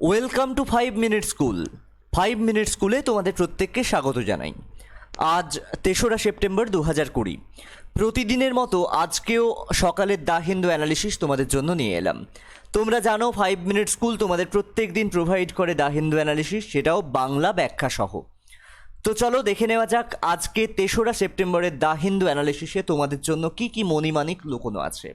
Welcome to 5 minute school. 5 minute স্কুলে তোমাদের প্রত্যেককে স্বাগত জানাই। আজ 3রা সেপ্টেম্বর 2020। প্রতিদিনের মতো আজকেও সকালের দ্য হিন্দু অ্যানালিসিস তোমাদের জন্য নিয়ে এলাম। তোমরা জানো 5 মিনিট স্কুল তোমাদের প্রত্যেক দিন প্রোভাইড করে দ্য হিন্দু অ্যানালিসিস, সেটাও বাংলা ব্যাখ্যা সহ। তো চলো দেখে নেওয়া যাক আজকে 3রা সেপ্টেম্বরের দ্য হিন্দু অ্যানালিসিসে তোমাদের জন্য কি কি মণিমাণিক লুকোনো আছে।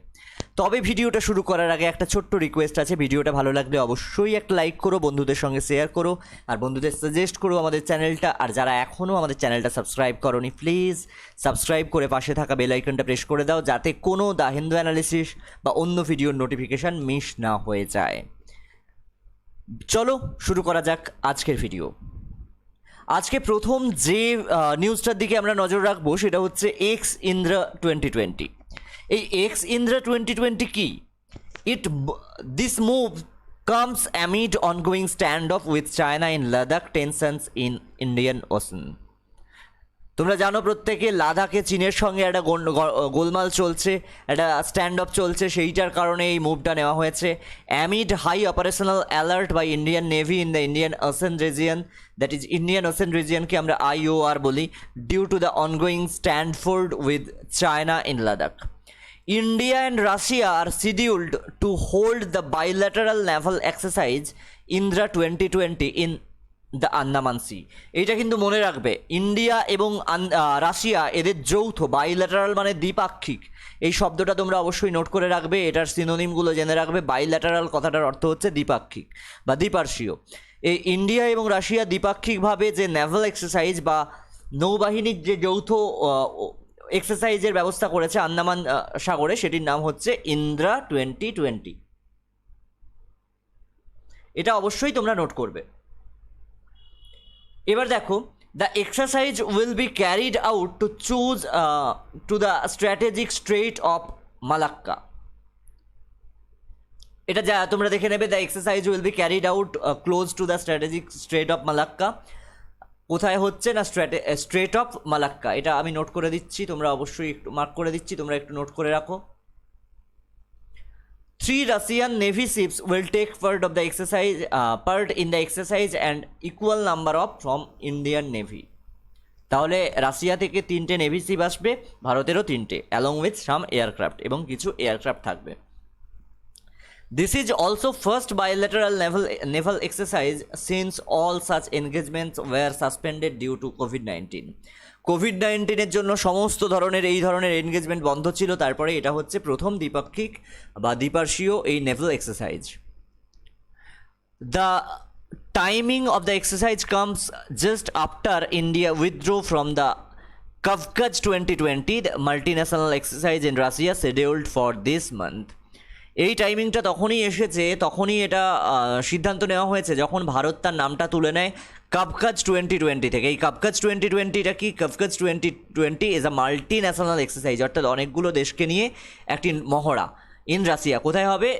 তবে ভিডিওটা শুরু করার আগে একটা ছোট্ট রিকোয়েস্ট আছে, ভিডিওটা ভালো লাগলে অবশ্যই একটা লাইক করো, বন্ধুদের সঙ্গে শেয়ার করো, আর বন্ধুদের সাজেস্ট করো আমাদের চ্যানেলটা। আর যারা এখনও আমাদের চ্যানেলটা সাবস্ক্রাইব করোনি, প্লিজ সাবস্ক্রাইব করে পাশে থাকা বেল আইকনটা প্রেস করে দাও, যাতে কোনো দ্য হিন্দু অ্যানালিসিস বা অন্য ভিডিওর নোটিফিকেশান মিস না হয়ে যায়। চলো শুরু করা যাক আজকের ভিডিও। আজকে প্রথম যে নিউজটার দিকে আমরা নজর রাখবো সেটা হচ্ছে এক্স ইন্দ্রা 2020। এই এক্স ইন্দ্রা 2020 কি? This move comes amid ongoing stand of with China in Ladakh, tensions in Indian ocean. তোমরা জানো প্রত্যেকে লাদাখে চীনের সঙ্গে একটা গোলমাল চলছে, একটা স্ট্যান্ড অফ চলছে, সেইটার কারণে এই মুভটা নেওয়া হয়েছে। Amid high operational alert by Indian Navy in the Indian Ocean region, that is Indian Ocean রিজিয়নকে আমরা IOR বলি, due to the ongoing standoff with China in Ladakh. India and Russia are scheduled to hold the bilateral naval exercise Indra 2020 in the Andaman sea. এইটা কিন্তু মনে রাখবে, India এবং Russia এদের যৌথ, বাইল্যাটারাল মানে দ্বিপাক্ষিক, এই শব্দটা তোমরা অবশ্যই নোট করে রাখবে, এটার সিনোনিমগুলো জেনে রাখবে। বাইল্যাটারাল কথাটার অর্থ হচ্ছে দ্বিপাক্ষিক বা দ্বিপার্শ্বীয়। এই ইন্ডিয়া এবং রাশিয়া দ্বিপাক্ষিকভাবে যে নেভাল এক্সারসাইজ বা নৌবাহিনীর যে যৌথ এক্সারসাইজের ব্যবস্থা করেছে আন্দামান সাগরে, সেটির নাম হচ্ছে ইন্দ্রা 2020। এটা অবশ্যই তোমরা নোট করবে। এবার দেখো, the exercise will be carried out to choose to the strategic strait of Malacca. এটা যা তোমরা দেখে নেবে, the exercise will be carried out close to the strategic strait of Malacca. কোথায় হচ্ছে না, স্ট্রেট অফ মালাক্কা। এটা আমি নোট করে দিচ্ছি, তোমরা অবশ্যই একটু মার্ক করে দিচ্ছি, তোমরা একটু নোট করে রাখো। 3 Russian Navy ships will take part in the exercise and equal number of from Indian Navy. তাহলে রাশিয়া থেকে 3টে নেভি শিপ আসবে, ভারতেরও 3টে, অ্যালং উইথ সাম এয়ারক্রাফট, এবং কিছু এয়ারক্রাফট থাকবে। This is also first bilateral naval exercise since all such engagements were suspended due to COVID-19. কোভিড-19-এর জন্য সমস্ত ধরনের এই ধরনের এনগেজমেন্ট বন্ধ ছিল, তারপরে এটা হচ্ছে প্রথম দ্বিপাক্ষিক বা দ্বিপার্শ্বীয় এই naval exercise. The timing of the exercise comes just after India withdraw from the Kavkaz 2020, the multinational exercise in Russia scheduled for this month. এই টাইমিংটা তখনই এসেছে, তখনই এটা সিদ্ধান্ত নেওয়া হয়েছে যখন ভারত তার নামটা তুলে নেয় কভকাজ 2020 থেকে। এই কভকাজ 2020টা কি? কভকাজ 2020 is a multi national exercise, অর্থাৎ অনেকগুলো দেশকে নিয়ে একটি মহড়া ইন রাশিয়া। কোথায় হবে?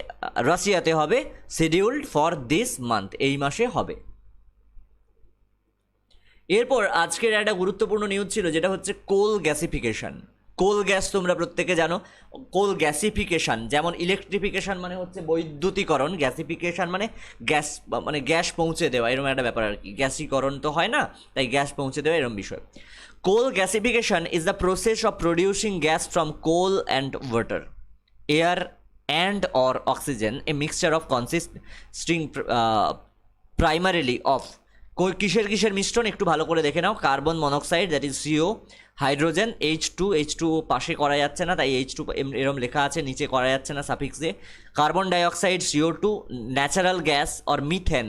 রাশিয়াতে হবে। শিডিউলড ফর দিস মান্থ, এই মাসে হবে। এরপর আজকের একটা গুরুত্বপূর্ণ নিউজ ছিল, যেটা হচ্ছে কোল গ্যাসিফিকেশন। কোল গ্যাস তোমরা প্রত্যেকে জানো। কোল গ্যাসিফিকেশান, যেমন ইলেকট্রিফিকেশান মানে হচ্ছে বৈদ্যুতিকরণ, গ্যাসিফিকেশান মানে গ্যাস, মানে গ্যাস পৌঁছে দেওয়া, এরকম একটা ব্যাপার আর কি। গ্যাসীকরণ তো হয় না, তাই গ্যাস পৌঁছে দেওয়া, এরকম বিষয়। Coal gasification is the process of producing gas from coal and water, air and or oxygen, a mixture of consisting primarily of. কিসের কিসের মিশ্রণ একটু ভালো করে দেখে নাও। Carbon monoxide, that is CO, hydrogen H2 পাশে করা যাচ্ছে না, তাই H2 এরম লেখা আছে, নিচে করা যাচ্ছে না সাফিক্সে। Carbon dioxide CO2, natural gas or methane,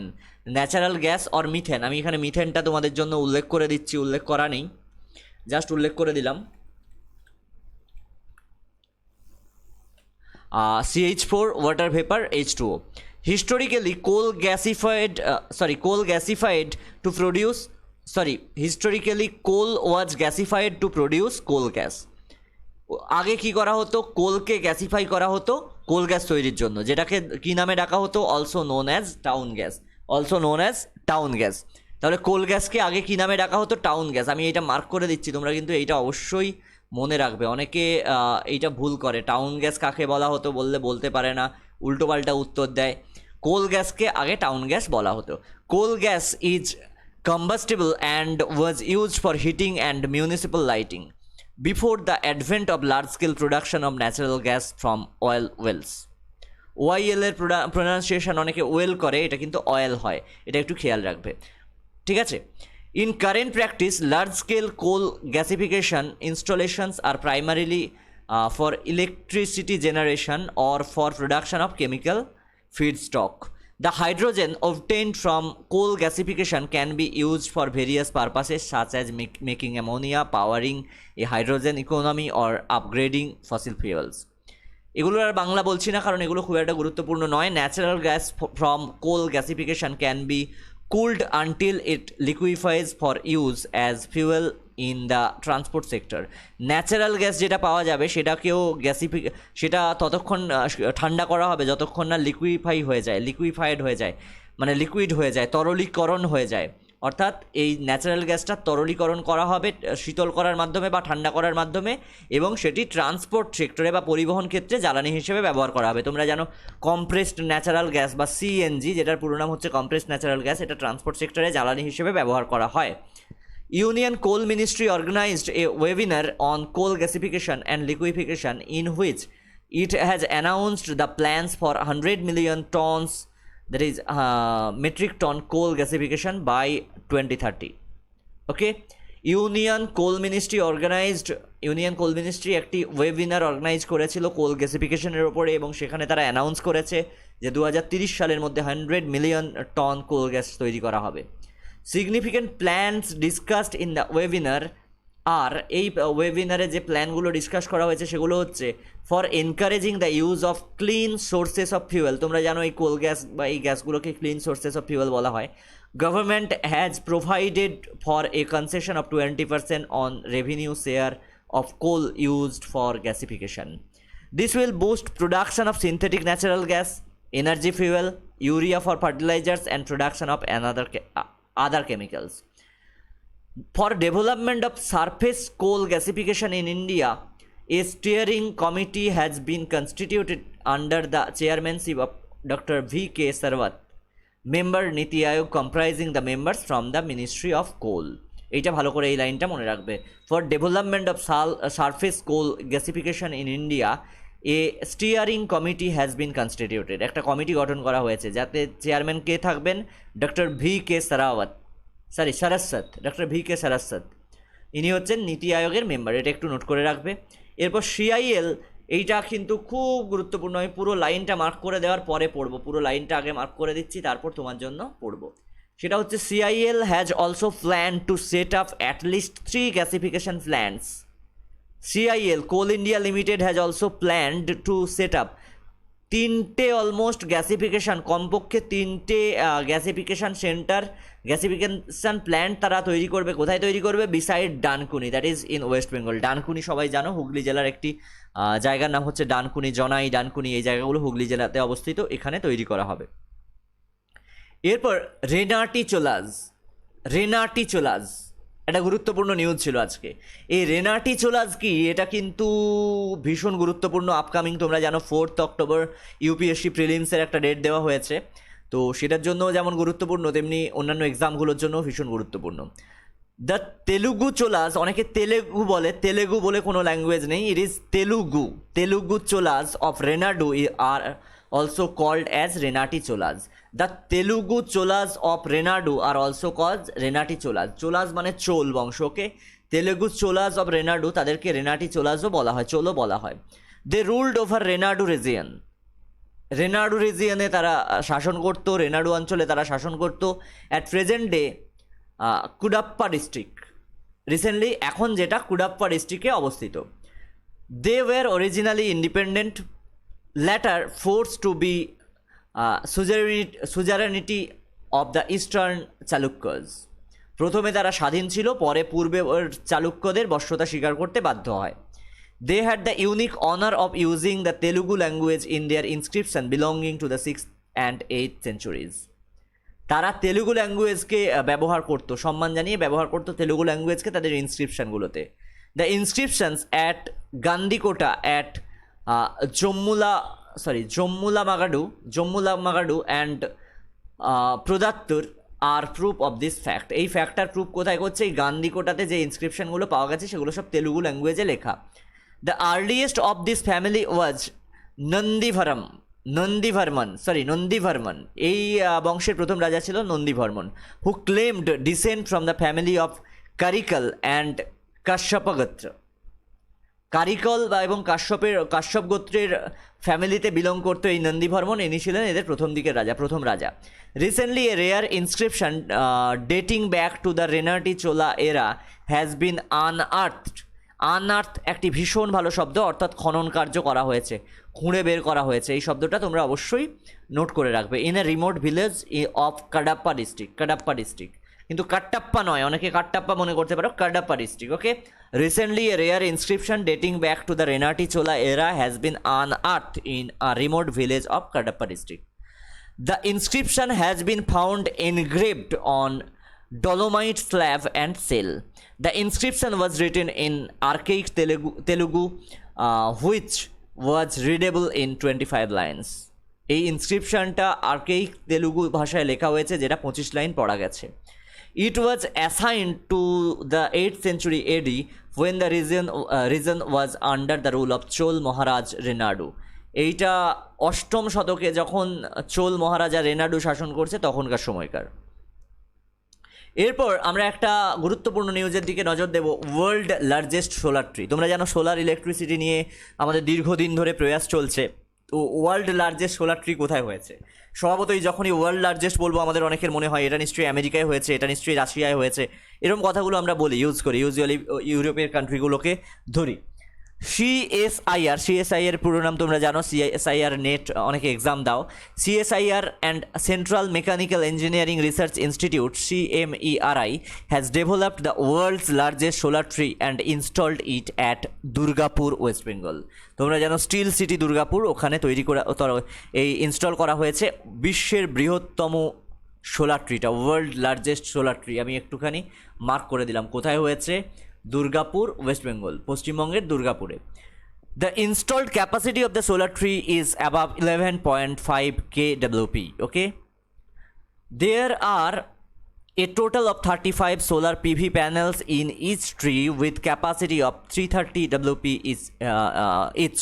natural gas or methane. আমি এখানে মিথেনটা তোমাদের জন্য উল্লেখ করে দিচ্ছি, উল্লেখ করা নেই, জাস্ট উল্লেখ করে দিলাম। CH4, water vapour, H2O. Historically, coal gasified to produce coal gas. আগে কি করা হতো? কোলকে গ্যাসিফাই করা হতো কোল গ্যাস তৈরির জন্য, যেটাকে কি নামে ডাকা হতো? Also known as town gas. তাহলে কোল গ্যাসকে আগে কি নামে ডাকা হতো? Town gas. আমি এইটা মার্ক করে দিচ্ছি, তোমরা কিন্তু এইটা অবশ্যই মনে রাখবে। অনেকে এইটা ভুল করে, টাউন গ্যাস কাকে বলা হতো বললে বলতে পারে না, উল্টোপাল্টা উত্তর দেয়। কোল গ্যাসকে আগে টাউন গ্যাস বলা হতো। Coal gas is combustible and was used for heating and municipal lighting before the advent of large-scale production of natural gas from oil wells. YL এর প্রোনাউন্সিয়েশন অনেকে ওয়েল করে, এটা কিন্তু অয়েল হয়, এটা একটু খেয়াল রাখবে, ঠিক আছে। In current practice large scale coal gasification installations are primarily for electricity generation or for production of chemical feedstock. The hydrogen obtained from coal gasification can be used for various purposes such as making ammonia, powering a hydrogen economy or upgrading fossil fuels. এগুলো আর বাংলা বলছি না কারণ এগুলো খুব একটা গুরুত্বপূর্ণ নয়। Natural gas from coal gasification can be cooled until it liquefies for use as fuel in the transport sector. Natural gas যেটা পাওয়া যাবে সেটাকেও সেটা ততক্ষণ ঠান্ডা করা হবে যতক্ষণ না লিকুইফাইড হয়ে যায়, মানে লিকুইড হয়ে যায়, তরলীকরণ হয়ে যায়। অর্থাৎ এই ন্যাচারাল গ্যাসটা তরলীকরণ করা হবে শীতল করার মাধ্যমে বা ঠান্ডা করার মাধ্যমে, এবং সেটি ট্রান্সপোর্ট সেক্টরে বা পরিবহন ক্ষেত্রে জ্বালানি হিসেবে ব্যবহার করা হবে। তোমরা জানো কম্প্রেসড ন্যাচারাল গ্যাস বা সিএনজি, যেটার পুরো নাম হচ্ছে কম্প্রেসড ন্যাচারাল গ্যাস, এটা ট্রান্সপোর্ট সেক্টরে জ্বালানি হিসেবে ব্যবহার করা হয়। Union Coal Ministry organized a webinar on coal gasification and liquefaction in which it has announced the plans for 100 million tons, that is metric ton coal gasification by 2030. Okay, Union Coal Ministry একটি webinar organise করেছিল কোল গ্যাসিফিকেশনের ওপরে, এবং সেখানে তারা announce করেছে যে 2030 সালের মধ্যে 100 মিলিয়ন টন কোল গ্যাস তৈরি করা হবে। Significant plans discussed in the webinar আর এই ওয়েবিনারে যে প্ল্যানগুলো ডিসকাস করা হয়েছে সেগুলো হচ্ছে for encouraging the use of clean sources of fuel. তোমরা জানো এই কোল গ্যাস বা এই গ্যাসগুলোকে ক্লিন সোর্সেস অফ ফিউয়েল বলা হয়। Government has provided for a concession of 20% on revenue share of coal used for gasification. This will boost production of synthetic natural gas, energy fuel, urea for fertilisers and production of other chemicals. For development of surface coal gasification in India, a steering committee has been constituted under the chairmanship of Dr. V.K. Sarwat, member Niti Aayog, comprising the members from the Ministry of Coal. এইটা ভালো করে এই লাইনটা মনে রাখবে। For development of surface coal gasification in India a steering committee has been constituted. একটা committee গঠন করা হয়েছে যাতে চেয়ারম্যান কে থাকবেন, ডক্টর ভি.কে. সারস্বত। ইনি হচ্ছেন নীতি আয়োগের মেম্বার, এটা একটু নোট করে রাখবে। এরপর সিআইএল, এইটা কিন্তু খুব গুরুত্বপূর্ণ, আমি পুরো লাইনটা মার্ক করে দেওয়ার পরে পড়বো, পুরো লাইনটা আগে মার্ক করে দিচ্ছি তারপর তোমার জন্য পড়বো। সেটা হচ্ছে CIL has also plan to set up at least 3 gasification plants. CIL, Coal India Limited, has also planned to set up 3টে অলমোস্ট গ্যাসিফিকেশান, কমপক্ষে 3টে গ্যাসিফিকেশান সেন্টার, গ্যাসিফিকেশান প্ল্যান্ট তারা তৈরি করবে। কোথায় তৈরি করবে? Beside Dankuni, that is in West Bengal. Dankuni সবাই জানো, হুগলি জেলার একটি জায়গার নাম হচ্ছে ডানকুনি, জনাই, ডানকুনি, এই জায়গাগুলো হুগলি জেলাতে অবস্থিত, এখানে তৈরি করা হবে। এরপর রেনার্টি চোলাজ, একটা গুরুত্বপূর্ণ নিউজ ছিল আজকে। এই রেনার্টি চোলাজ কি, এটা কিন্তু ভীষণ গুরুত্বপূর্ণ। আপকামিং তোমরা জানো 4 অক্টোবর ইউপিএসসি প্রিলিমসের একটা ডেট দেওয়া হয়েছে, তো সেটার জন্য যেমন গুরুত্বপূর্ণ তেমনি অন্যান্য এক্সামগুলোর জন্য ভীষণ গুরুত্বপূর্ণ। দ্য তেলুগু চোলাজ, অনেকে তেলেগু বলে, তেলেগু বলে কোনো ল্যাঙ্গুয়েজ নেই, it is Telugu Cholas of Renadu are also called as Renati Cholas. The Telugu Cholas of Renadu are also called Renati Cholas. Cholas মানে চোল বংশ, ওকে। তেলুগু চোলাস অফ রেনাডু, তাদেরকে রেনাটি চোলাসও বলা হয়, চোলও বলা হয়। দে রুলড ওভার রেনাডু রিজিয়নে তারা শাসন করতো, রেনাডু অঞ্চলে তারা শাসন করতো। At present day Cuddapah district, recently এখন যেটা কুডাপ্পা ডিস্ট্রিক্টে অবস্থিত। They were originally independent, latter forced to be suzerainty of the eastern Chalukyas. প্রথমে তারা স্বাধীন ছিল, পরে পূর্বে চালুক্যদের বশ্যতা স্বীকার করতে বাধ্য হয়। They had the unique honor of using the Telugu language in their inscription belonging to the 6th and 8th centuries. তারা তেলুগু ল্যাঙ্গুয়েজকে ব্যবহার করতো, সম্মান জানিয়ে ব্যবহার করতো তেলুগু ল্যাঙ্গুয়েজকে তাদের ইনস্ক্রিপশনগুলোতে। The inscriptions at Gandikota, at Jammala Jammalamadugu and Proddatur are proof of this fact. এই ফ্যাক্টটার প্রুফ কোথায় করছে? এই গান্ধীকোটাতে যে ইনস্ক্রিপশনগুলো পাওয়া গেছে সেগুলো সব তেলুগু ল্যাঙ্গুয়েজে লেখা। The earliest of this family was Nandivarman. এই বংশের প্রথম রাজা ছিল Nandivarman, who claimed descent from the family of Karikala and Kashyapagotra. Karikala এবং কাশ্যপ গোত্রের ফ্যামিলিতে বিলং করতো এই নন্দীভার্মন। ইনি ছিলেন এদের প্রথম রাজা। Recently a rare inscription dating back to the Renati Chola era has been আনআর্থ একটি ভীষণ ভালো শব্দ, অর্থাৎ খনন কার্য করা হয়েছে, খুঁড়ে বের করা হয়েছে। এই শব্দটা তোমরা অবশ্যই নোট করে রাখবে। In a remote village of Kadapa district, কিন্তু কাট্টাপ্পা নয়, অনেকে কাট্টাপ্পা মনে করতে পারো, Kadapa district. Okay, recently a rare inscription dating back to the Renati Chola era has been unearthed in a remote village of Kadapa district. The inscription has been found engraved on dolomite slab and cell. The inscription was written in archaic Telugu which was readable in 25 lines. এই ইনস্ক্রিপশনটা আর্কেইক তেলুগু ভাষায় লেখা হয়েছে, যেটা 25 line পড়া গেছে। It was assigned to the 8th century AD when the region was under the rule of Chol Maharaj Renadu. এইটা 8ম শতকে যখন চোল মহারাজা রেনাডু শাসন করছে তখনকার সময়কার। এরপর আমরা একটা গুরুত্বপূর্ণ নিউজের দিকে নজর দেব, ওয়ার্ল্ড লার্জেস্ট সোলার ট্রি। তোমরা জানো সোলার ইলেকট্রিসিটি নিয়ে আমাদের দীর্ঘদিন ধরে প্রয়াস চলছে। তো ওয়ার্ল্ড লার্জেস্ট সোলার ট্রি কোথায় হয়েছে? স্বভাবতই যখনই ওয়ার্ল্ড লার্জেস্ট বলবো আমাদের অনেকের মনে হয় এটা নিশ্চয়ই আমেরিকায় হয়েছে, এটা নিশ্চয়ই রাশিয়ায় হয়েছে, এরকম কথাগুলো আমরা ইউজ করি, ইউজুয়ালি ইউরোপের কান্ট্রিগুলোকে ধরি। সিএসআইআর পুরো নাম তোমরা জানো, সিএসআইআর নেট অনেকে এক্সাম দাও। CSIR and central mechanical engineering research institute CMERI has developed the world's largest solar tree and installed it at Durgapur, West Bengal. তোমরা জানো স্টিল সিটি দুর্গাপুর, ওখানে এই ইনস্টল করা হয়েছে বিশ্বের বৃহত্তম সোলার ট্রিটা, ওয়ার্ল্ড লার্জেস্ট সোলার ট্রি। আমি একটুখানি মার্ক করে দিলাম কোথায় হয়েছে, দুর্গাপুর, ওয়েস্ট বেঙ্গল, পশ্চিমবঙ্গের দুর্গাপুরে। The installed capacity of the solar tree is above 11.5 kWp. Okay, there are a total of 35 solar PV panels in each tree with capacity of 330 WP each.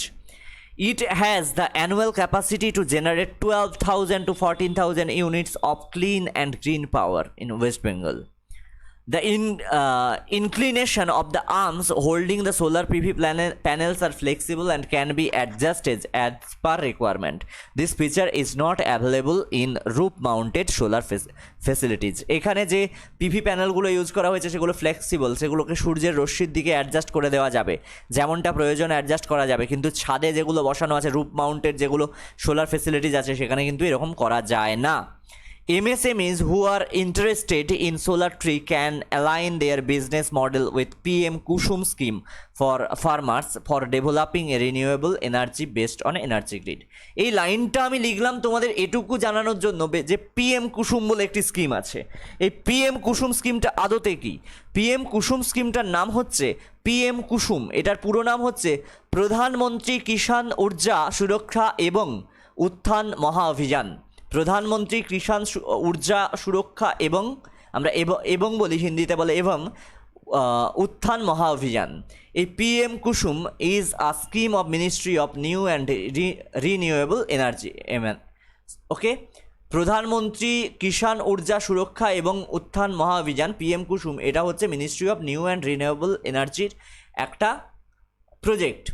It has the annual capacity to generate 12,000 to 14,000 units of clean and green power in West Bengal. The inclination of the arms holding the solar PV panels are flexible and can be adjusted as per requirement. This feature is not available in roof-mounted solar facilities. এখানে যে PV প্যানেলগুলো use করা হয়েছে সেগুলো flexible, সেগুলোকে সূর্যের রশ্মির দিকে adjust করে দেওয়া যাবে, যেমনটা প্রয়োজন অ্যাডজাস্ট করা যাবে, কিন্তু ছাদে যেগুলো বসানো আছে রুফ মাউন্টেড যেগুলো সোলার ফেসিলিটিস আছে সেখানে কিন্তু এরকম করা যায় না। MSMEs who are interested in solar tree can align their business model with PM Kusum scheme for farmers for developing a renewable energy based on energy grid. এই লাইনটা আমি লিখলাম তোমাদের এটুকু জানানোর জন্য যে PM কুসুম বলে একটি স্কিম আছে। এই PM কুসুম স্কিমটা আদতে কি? PM কুসুম স্কিমটার নাম হচ্ছে PM কুসুম, এটার পুরো নাম হচ্ছে প্রধানমন্ত্রী কিষাণ ঊর্জা সুরক্ষা এবং উত্থান মহা অভিযান। প্রধানমন্ত্রী কিষাণ ঊর্জা সুরক্ষা এবং আমরা এবং বলি, হিন্দিতে বলে এবং উত্থান মহা অভিযান। এই PM Kusum is a scheme of ministry of new and renewable energy. Okay, প্রধানমন্ত্রী কিষাণ ঊর্জা সুরক্ষা এবং উত্থান মহা অভিযান PM কুসুম, এটা হচ্ছে ministry of new and renewable এনার্জির একটা project.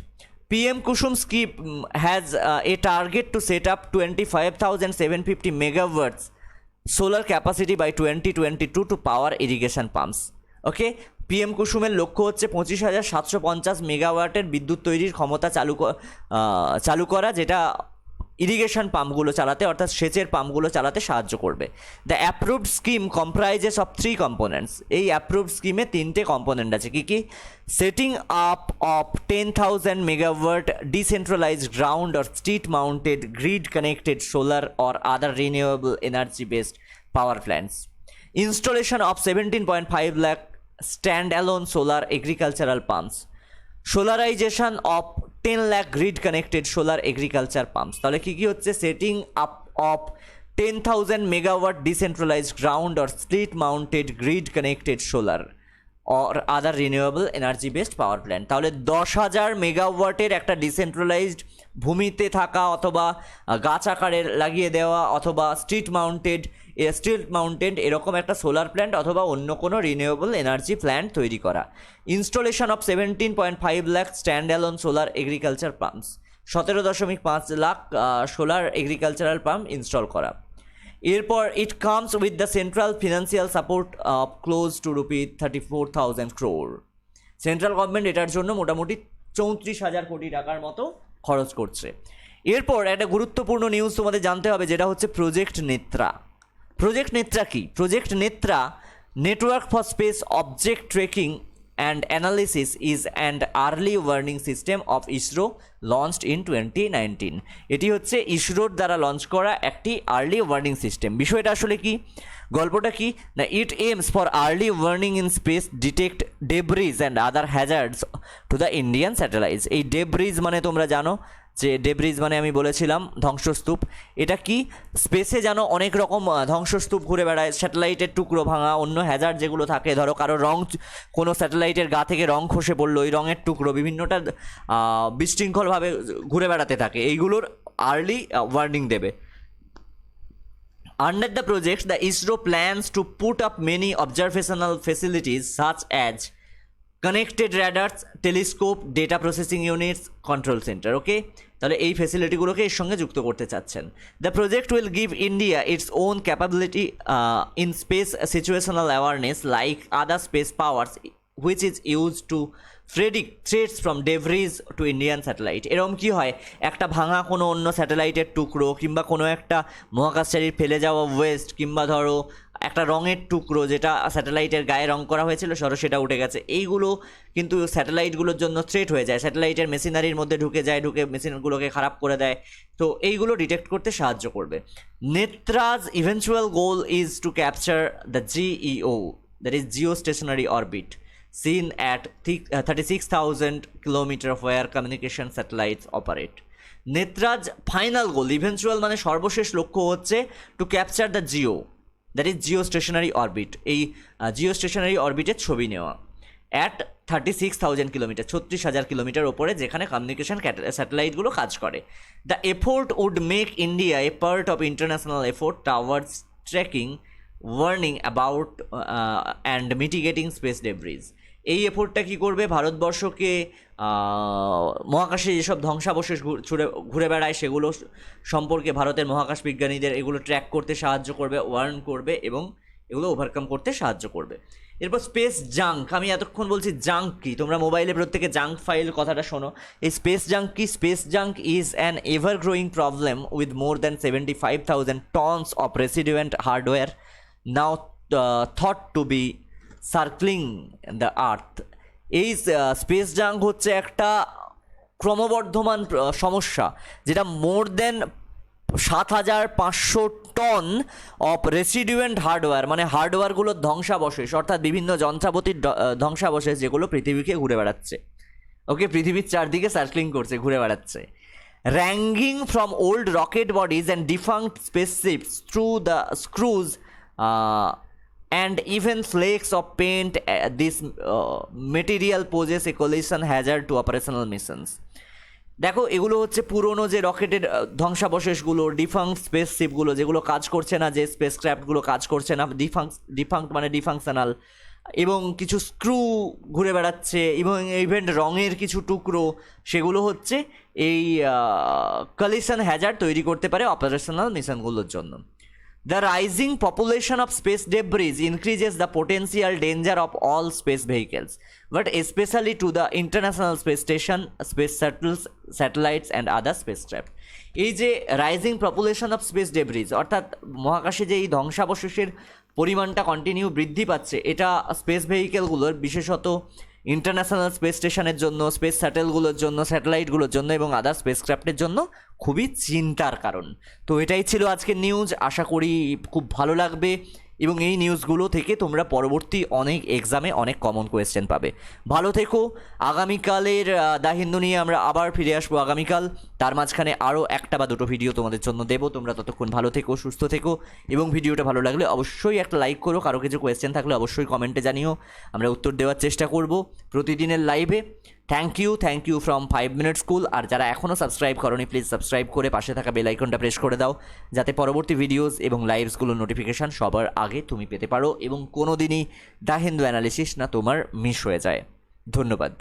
PM Kusum scheme has a target to set up 25,750 megawatts solar capacity by 2022 to power irrigation pumps. Okay, PM কুসুমের লক্ষ্য হচ্ছে 25,750 মেগাওয়াটের বিদ্যুৎ তৈরির ক্ষমতা চালু করা, যেটা ইরিগেশন পাম্পগুলো চালাতে অর্থাৎ সেচের পাম্পগুলো চালাতে সাহায্য করবে। The approved scheme comprises of 3 components. এই অ্যাপ্রুভড স্কিমে 3টে কম্পোনেন্ট আছে। কি কি? Setting up of 10,000 megawatt decentralised ground or street mounted grid connected solar or other renewable energy based power plants. Installation of 17.5 lakh stand alone solar agricultural pumps. Solarisation of 10 lakh grid connected solar agriculture pumps। তাহলে কি কি হচ্ছে? Setting up of 10,000 megawatt decentralized ground or split mounted grid connected solar or other renewable energy based power plant। তাহলে 10,000 মেগাওয়াটের একটা decentralised ভূমিতে থাকা অথবা গাছ আকারে লাগিয়ে দেওয়া অথবা স্ট্রিট মাউন্টেড এরকম একটা সোলার প্ল্যান্ট অথবা অন্য কোনো রিনিউয়েবল এনার্জি প্ল্যান্ট তৈরি করা। Installation of 17.5 lakh stand alone solar agriculture pumps, 17.5 lakh solar agricultural pump install করা। এরপর it comes with the central financial support of close two rupee 34,000 crore। Central government এটার জন্য মোটামুটি 34,000 কোটি টাকার মতো খরচ করছে। এরপর একটা গুরুত্বপূর্ণ নিউজ তোমাদের জানতে হবে, যেটা হচ্ছে প্রজেক্ট নেত্রা। প্রজেক্ট নেত্রা কি? Project Netra network for space object trekking and analysis is an early warning system of ISRO launched in 2019। এটি হচ্ছে ইসরোর দ্বারা লঞ্চ করা একটি আর্লি ওয়ার্নিং সিস্টেম। বিষয়টা আসলে কি, গল্পটা কি না, it aims for early warning in space detect debris and other hazards to the Indian satellites. এই ডেব্রিজ মানে তোমরা জানো যে ডেব্রিজ মানে আমি বলেছিলাম ধ্বংসস্তূপ। এটা কি, স্পেসে যেন অনেক রকম ধ্বংসস্তূপ ঘুরে বেড়ায়, স্যাটেলাইটের টুকরো ভাঙা, অন্য হ্যাজার্ড যেগুলো থাকে, ধরো কারো রং, কোনো স্যাটেলাইটের গা থেকে রং খসে পড়লো, ওই রঙের টুকরো বিভিন্নটা বিশৃঙ্খলভাবে ঘুরে বেড়াতে থাকে, এইগুলোর আর্লি ওয়ার্নিং দেবে। Under the project, the ISRO plans to put up many observational facilities such as connected radars, telescope, data processing units, control centre. Okay, তাহলে এই ফেসিলিটিগুলোকে এর সঙ্গে যুক্ত করতে চাচ্ছেন। The project will give India its own capability in space situational awareness like other space powers which is use to predict threats from debris to Indian satellite. এরকম কি হয়, একটা ভাঙা কোনো অন্য স্যাটেলাইটের টুকরো কিংবা কোনো একটা মহাকাশচারীর ফেলে যাওয়া ওয়েস্ট কিংবা ধরো একটা রঙের টুকরো যেটা স্যাটেলাইটের গায়ে রং করা হয়েছিল সরো সেটা উঠে গেছে, এইগুলো কিন্তু স্যাটেলাইটগুলোর জন্য থ্রেট হয়ে যায়, স্যাটেলাইটের মেশিনারির মধ্যে ঢুকে যায়, ঢুকে মেশিনগুলোকে খারাপ করে দেয়, তো এইগুলো ডিটেক্ট করতে সাহায্য করবে। Netra's eventual goal is to capture the GEO, that is geostationary orbit seen at 36,000 kilometers where communication satellites operate। Netra's final goal, eventual মানে সর্বশেষ লক্ষ্য হচ্ছে to capture the GEO, that is geostationary orbit, এই Jio stationery অরবিটের ছবি নেওয়া। At 36,000 kilometre, 36,000 kilometre ওপরে, যেখানে communication স্যাটেলাইটগুলো কাজ করে। The effort would make India a part of international effort towards tracking, warning about and mitigating space debris. এই এফোর্টটা কী করবে, ভারতবর্ষকে মহাকাশে যেসব ধ্বংসাবশেষ ঘুরে বেড়ায় সেগুলো সম্পর্কে ভারতের মহাকাশ বিজ্ঞানীদের এগুলো ট্র্যাক করতে সাহায্য করবে, ওয়ার্ন করবে এবং এগুলো ওভারকাম করতে সাহায্য করবে। এরপর স্পেস জাঙ্ক, আমি এতক্ষণ বলছি জাঙ্ক কি, তোমরা মোবাইলে প্রত্যেকে জাঙ্ক ফাইল কথাটা শোনো। এই স্পেস জাঙ্ক কি? Space junk is an ever growing problem with more than 75,000 tons of residual hardware now thought to be circling the earth. এই স্পেস জাঙ্ক হচ্ছে একটা ক্রমবর্ধমান সমস্যা, যেটা more than 7,500 ton of residual hardware, মানে হার্ডওয়্যারগুলোর ধ্বংসাবশেষ, অর্থাৎ বিভিন্ন যন্ত্রাপাতির ধ্বংসাবশেষ যেগুলো পৃথিবীকে ঘুরে বেড়াচ্ছে। ওকে, পৃথিবীর চারদিকে সার্কলিং করছে, ঘুরে বেড়াচ্ছে। Ranging from old rocket bodies and defunct spaceships through the screws and even flakes of paint, this material poses a collision hazard to operational missions। দেখো, এগুলো হচ্ছে পুরনো যে রকেটের ধ্বংসাবশেষগুলো, ডিফাঙ্কড স্পেসশিপগুলো যেগুলো কাজ করছে না, যে স্পেসক্রাফটগুলো কাজ করছে না, ডিফাঙ্কড মানে ডিফাংশনাল, এবং কিছু স্ক্রু ঘুরে বেড়াচ্ছে এবং ইভেন্ট রঙের কিছু টুকরো, সেগুলো হচ্ছে এই কলিশন হ্যাজার্ড তৈরি করতে পারে অপারেশনাল মিশনগুলোর জন্য। The rising population of space debris increases the potential danger of all space vehicles, but especially to the International Space Station, space shuttles, satellites and other spacecraft। এই যে rising population of speech debris, অর্থাৎ মহাকাশে যে এই ধ্বংসাবশেষের পরিমাণটা continue বৃদ্ধি পাচ্ছে, এটা স্পেস ভেহিকেলগুলোর, বিশেষত ইন্টারন্যাশনাল স্পেস স্টেশনের জন্য, স্পেস স্যাটেলগুলোর জন্য, স্যাটেলাইটগুলোর জন্য এবং আদার স্পেসক্রাফটের জন্য খুবই চিন্তার কারণ। তো এটাই ছিল আজকের নিউজ, আশা করি খুব ভালো লাগবে এবং এই নিউজগুলো থেকে তোমরা পরবর্তী অনেক এক্সামে অনেক কমন কোয়েশ্চেন পাবে। ভালো থেকো। আগামীকালের দ্য হিন্দু নিয়ে আমরা আবার ফিরে আসবো আগামীকাল। তার মাঝখানে আরও একটা বা দুটো ভিডিও তোমাদের জন্য দেবো। তোমরা ততক্ষণ ভালো থেকো, সুস্থ থেকো, এবং ভিডিওটা ভালো লাগলে অবশ্যই একটা লাইক করো। কারো কিছু কোয়েশ্চেন থাকলে অবশ্যই কমেন্টে জানিও, আমরা উত্তর দেওয়ার চেষ্টা করব প্রতিদিনের লাইভে। Thank you from 5 minute school. আর যারা এখনও সাবস্ক্রাইব করোনি, প্লিজ সাবস্ক্রাইব করে পাশে থাকা বেল আইকনটা প্রেস করে দাও, যাতে পরবর্তী ভিডিওস এবং লাইভসগুলোর নোটিফিকেশান সবার আগে তুমি পেতে পারো এবং কোনো দিনই দ্য হিন্দু অ্যানালিসিস না তোমার মিস হয়ে যায়। ধন্যবাদ।